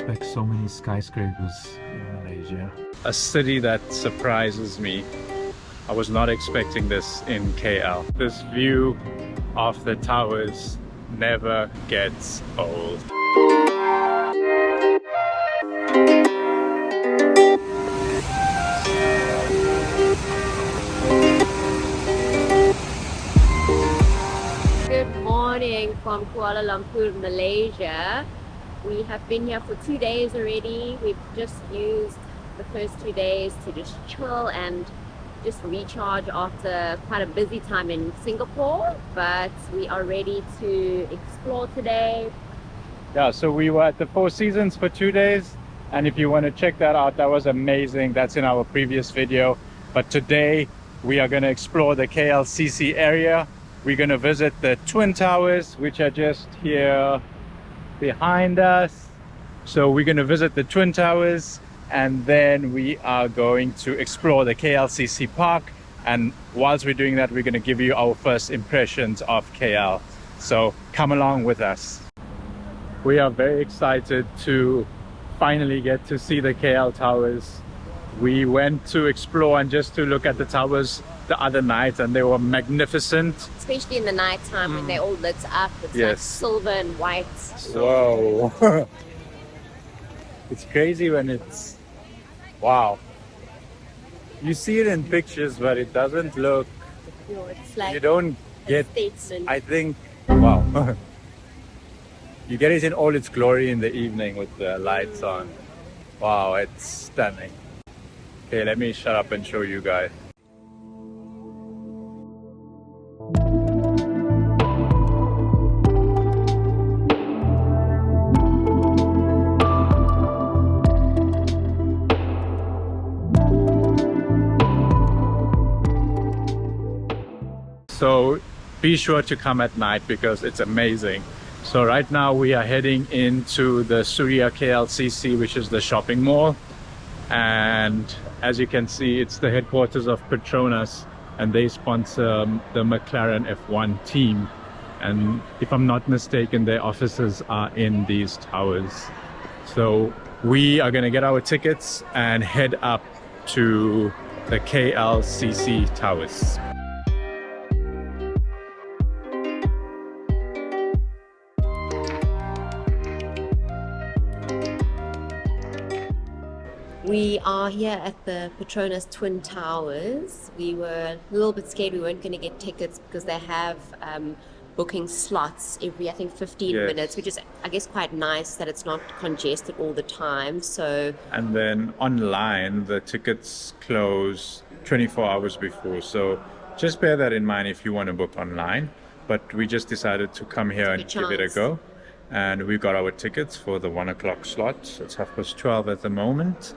expect so many skyscrapers in Malaysia. A city that surprises me. I was not expecting this in KL. This view of the towers never gets old. Good morning from Kuala Lumpur, Malaysia. We have been here for 2 days already. We've just used the first 2 days to just chill and just recharge after quite a busy time in Singapore, but we are ready to explore today. Yeah, so we were at the Four Seasons for 2 days, and if you want to check that out, that was amazing. That's in our previous video. But today we are going to explore the KLCC area. We're going to visit the Twin Towers, which are just here behind us. So we're going to visit the Twin Towers, and then we are going to explore the KLCC Park. And whilst we're doing that, we're going to give you our first impressions of KL. So come along with us. We are very excited to finally get to see the KL Towers. We went to explore and just to look at the towers the other night, and they were magnificent. Especially in the night time when they all lit up. It's Yes. like silver and white. Whoa. It's crazy when it's, wow. You see it in pictures, but it doesn't look, You know, it's like you don't get, statesman. I think, wow. You get it in all its glory in the evening with the lights on. Wow, it's stunning. Okay, let me shut up and show you guys. So be sure to come at night because it's amazing. So right now we are heading into the Surya KLCC, which is the shopping mall. And as you can see, it's the headquarters of Petronas, and they sponsor the McLaren F1 team. And if I'm not mistaken, their offices are in these towers. So we are going to get our tickets and head up to the KLCC Towers. We are here at the Petronas Twin Towers. We were a little bit scared we weren't going to get tickets because they have booking slots every, I think, 15 Yes. minutes, which is, I guess, quite nice that it's not congested all the time. So, And then online, the tickets close 24 hours before. So just bear that in mind if you want to book online. But we just decided to come here and give it a go. And we got our tickets for the 1 o'clock slot. It's 12:30 at the moment.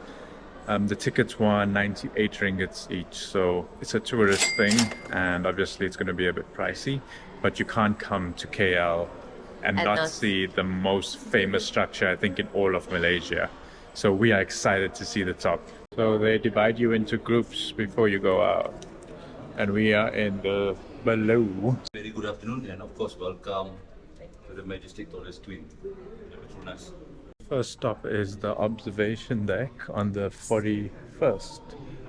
The tickets were 98 ringgits each. So it's a tourist thing. And obviously it's going to be a bit pricey. But you can't come to KL and not see the most famous structure, I think, in all of Malaysia. So we are excited to see the top. So they divide you into groups before you go out. And we are in the below. Very good afternoon, and of course welcome to the Majestic Tallest Twin, the Petronas. First stop is the observation deck on the 41st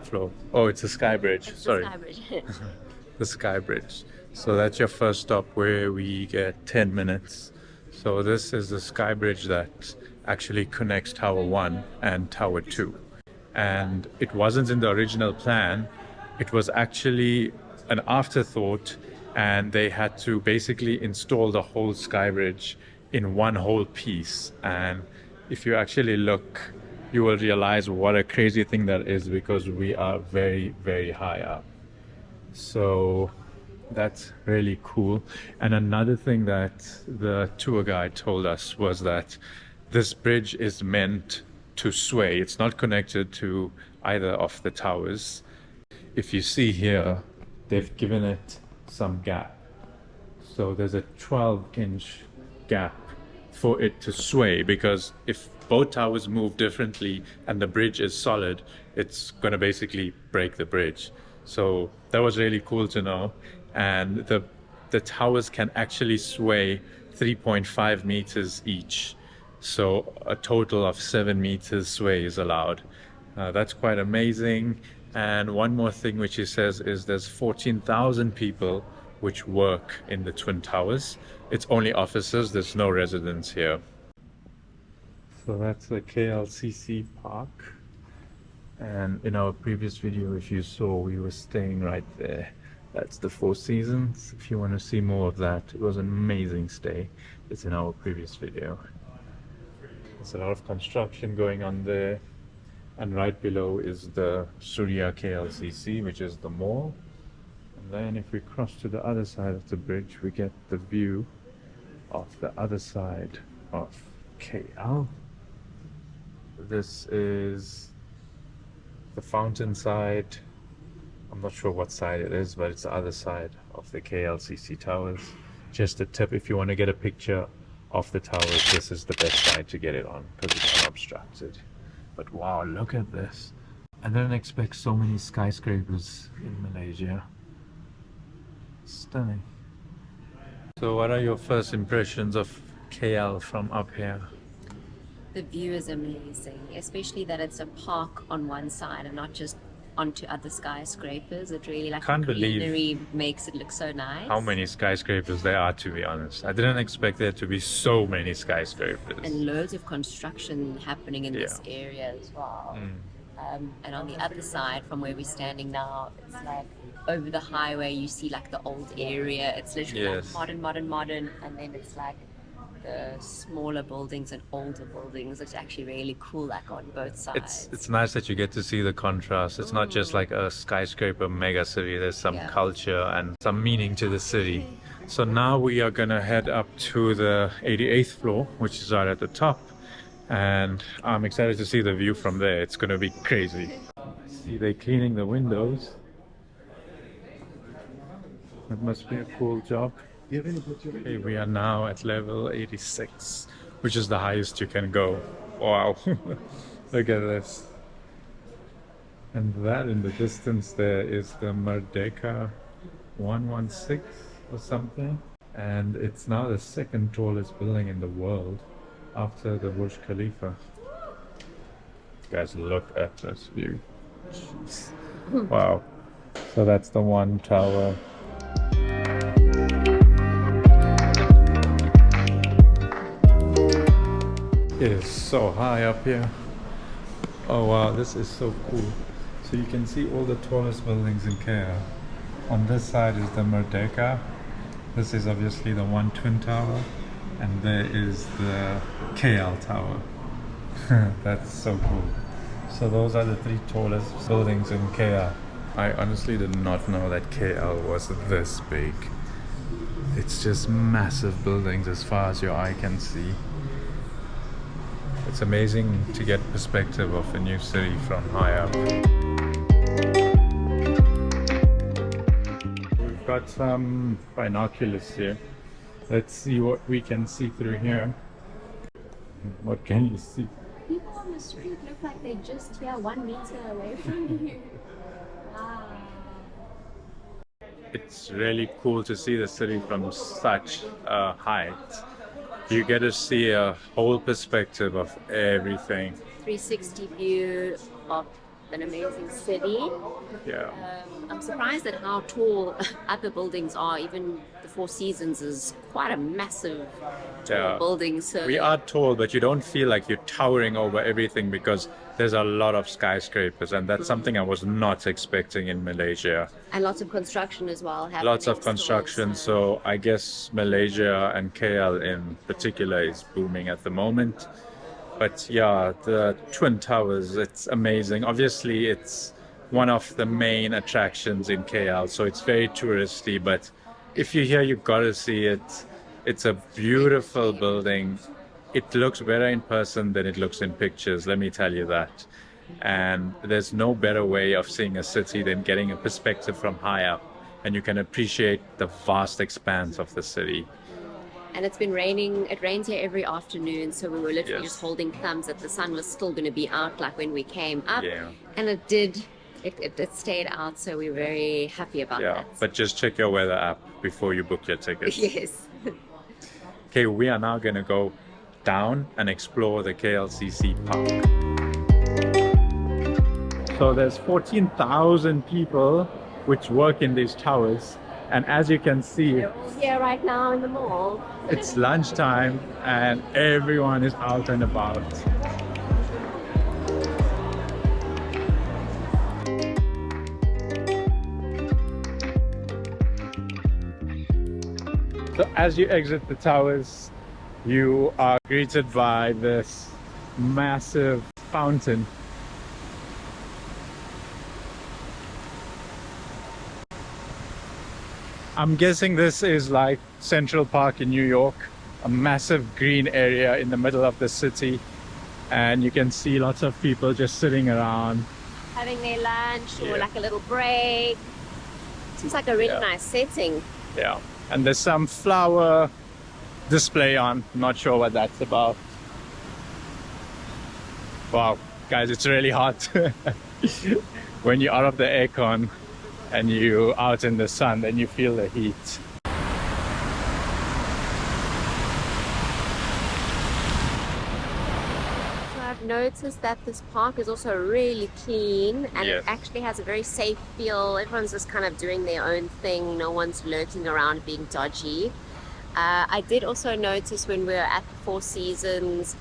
floor. Oh, it's a sky bridge. Sorry. The sky bridge. So that's your first stop where we get 10 minutes. So this is the sky bridge that actually connects Tower 1 and Tower 2. And it wasn't in the original plan. It was actually an afterthought, and they had to basically install the whole sky bridge in one whole piece. And if you actually look, you will realize what a crazy thing that is, because we are very, very high up. So that's really cool. And another thing that the tour guide told us was that this bridge is meant to sway. It's not connected to either of the towers. If you see here, they've given it some gap. So there's a 12-inch gap for it to sway, because if both towers move differently and the bridge is solid, it's going to basically break the bridge. So that was really cool to know. And the towers can actually sway 3.5 meters each. So a total of 7 meters sway is allowed. That's quite amazing. And one more thing which he says is there's 14,000 people which work in the Twin Towers. It's only officers, there's no residents here. So that's the KLCC Park. And in our previous video, if you saw, we were staying right there. That's the Four Seasons. If you want to see more of that, it was an amazing stay. It's in our previous video. There's a lot of construction going on there. And right below is the Surya KLCC, which is the mall. And then if we cross to the other side of the bridge, we get the view of the other side of KL. This is the fountain side. I'm not sure what side it is, but it's the other side of the KLCC Towers. Just a tip, if you want to get a picture of the towers, this is the best side to get it on because it's unobstructed. But wow, look at this. I didn't expect so many skyscrapers in Malaysia. Stunning. So what are your first impressions of KL from up here? The view is amazing, especially that it's a park on one side and not just onto other skyscrapers. It really, like, Can't the believe greenery makes it look so nice. how many skyscrapers there are, to be honest. I didn't expect there to be so many skyscrapers. And loads of construction happening in this area as well. And on the other side, from where we're standing now, it's like over the highway, you see like the old area. It's literally like modern, and then it's like the smaller buildings and older buildings. It's actually really cool, like on both sides. It's nice that you get to see the contrast. It's not just like a skyscraper mega city. There's some culture and some meaning to the city. So now we are gonna head up to the 88th floor, which is right at the top. And I'm excited to see the view from there. It's gonna be crazy. See, they're cleaning the windows. That must be a cool job. Okay, we are now at level 86, which is the highest you can go. Wow. Look at this. And that in the distance there is the Merdeka 116 or something. And it's now the second tallest building in the world after the Burj Khalifa. Guys, look at this view. Jeez. Wow. So that's the one tower. It is so high up here. Oh wow, this is so cool. So you can see all the tallest buildings in KL. On this side is the Merdeka. This is obviously the one twin tower. And there is the KL Tower. That's so cool. So those are the three tallest buildings in KL. I honestly did not know that KL was this big. It's just massive buildings as far as your eye can see. It's amazing to get perspective of a new city from high up. We've got some binoculars here. Let's see what we can see through here. What can you see? People on the street look like they're just here 1 meter away from you. Wow. It's really cool to see the city from such a height. You get to see a whole perspective of everything. 360 view of an amazing city. Yeah. I'm surprised at how tall other buildings are. Even the Four Seasons is quite a massive tall building. So we are tall, but you don't feel like you're towering over everything because there's a lot of skyscrapers, and that's something I was not expecting in Malaysia. And lots of construction as well. Lots of construction, so I guess Malaysia and KL in particular is booming at the moment. But yeah, the Twin Towers, it's amazing. Obviously, it's one of the main attractions in KL, so it's very touristy, but if you're here, you've got to see it. It's a beautiful building. It looks better in person than it looks in pictures, let me tell you that. And there's no better way of seeing a city than getting a perspective from high up, and you can appreciate the vast expanse of the city. And it's been raining. It rains here every afternoon, so we were literally just holding thumbs that the sun was still going to be out like when we came up. And it did. It stayed out, so we're very happy about that. But just check your weather app before you book your tickets. Yes. Okay, we are now going to go down and explore the KLCC Park. So there's 14,000 people which work in these towers, and as you can see, They're all here right now in the mall. it's lunchtime and everyone is out and about. So as you exit the towers, you are greeted by this massive fountain. I'm guessing this is like Central Park in New York, a massive green area in the middle of the city, and you can see lots of people just sitting around Having their lunch or Yeah. like a little break. Seems like a really Yeah. nice setting. Yeah, and there's some flower display on. Not sure what that's about. Wow, guys, it's really hot. When you're out of the aircon and you're out in the sun, then you feel the heat. So I've noticed that this park is also really clean, and Yes. it actually has a very safe feel. Everyone's just kind of doing their own thing. No one's lurking around being dodgy. I did also notice when we were at the Four Seasons,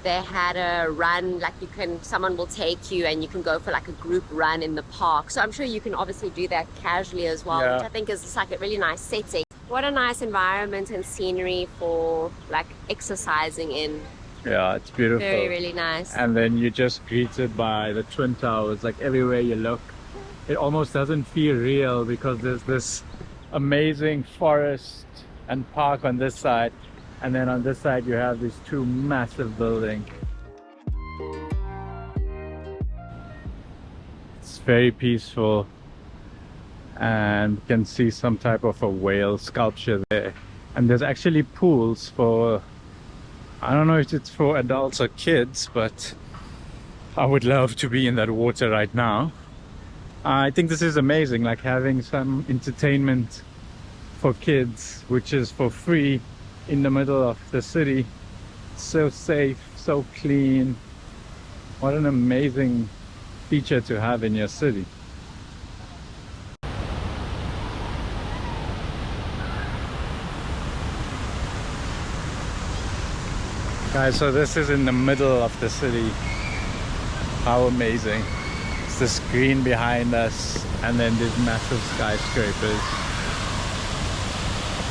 they had a run, like someone will take you and you can go for like a group run in the park. So I'm sure you can obviously do that casually as well, Yeah. which I think is just like a really nice setting. What a nice environment and scenery for like exercising in. Yeah, it's beautiful. Very, really nice. And then you're just greeted by the Twin Towers, like everywhere you look. It almost doesn't feel real because there's this amazing forest and park on this side, and then on this side you have these two massive buildings. It's very peaceful, and you can see some type of a whale sculpture there. And there's actually pools for, I don't know if it's for adults or kids, but I would love to be in that water right now. I think this is amazing, like having some entertainment for kids, which is for free in the middle of the city. So safe, so clean. What an amazing feature to have in your city. Guys, so this is in the middle of the city. How amazing. It's this green behind us, and then these massive skyscrapers.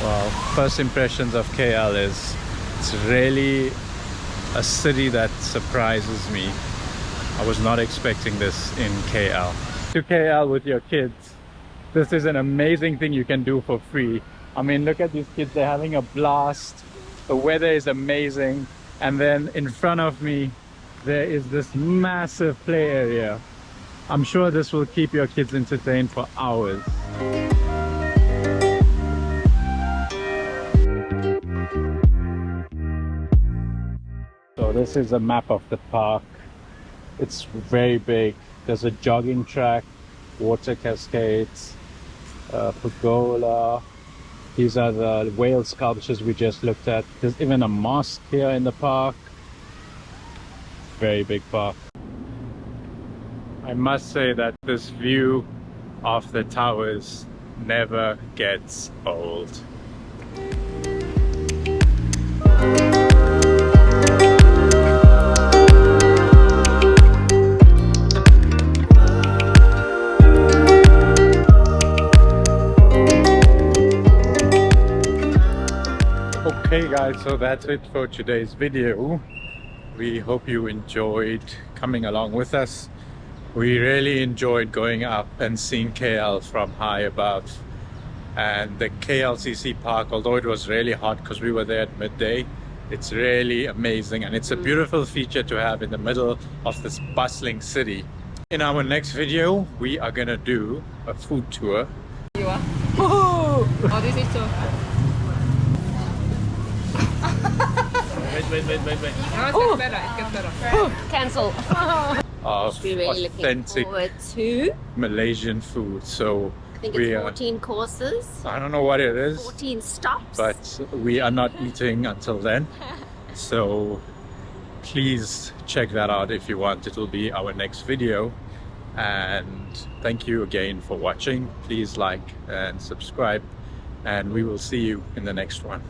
Wow, first impressions of KL is it's really a city that surprises me. I was not expecting this in KL. To KL with your kids, this is an amazing thing you can do for free. I mean, look at these kids, they're having a blast. The weather is amazing. And then in front of me, there is this massive play area. I'm sure this will keep your kids entertained for hours. So this is a map of the park. It's very big. There's a jogging track, water cascades, pergola. These are the whale sculptures we just looked at. There's even a mosque here in the park. Very big park. I must say that this view of the towers never gets old. Okay guys, so that's it for today's video. We hope you enjoyed coming along with us. We really enjoyed going up and seeing KL from high above. And the KLCC Park, although it was really hot because we were there at midday, it's really amazing, and it's a beautiful feature to have in the middle of this bustling city. In our next video, we are gonna do a food tour. Oh, this is so. Wait. Now it gets better. Cancel. Of We're really looking authentic forward to, Malaysian food. So I think we it's are, 14 courses, I don't know what it is, 14 stops. but we are not eating until then. So please check that out if you want. It will be our next video. And thank you again for watching. Please like and subscribe, and we will see you in the next one.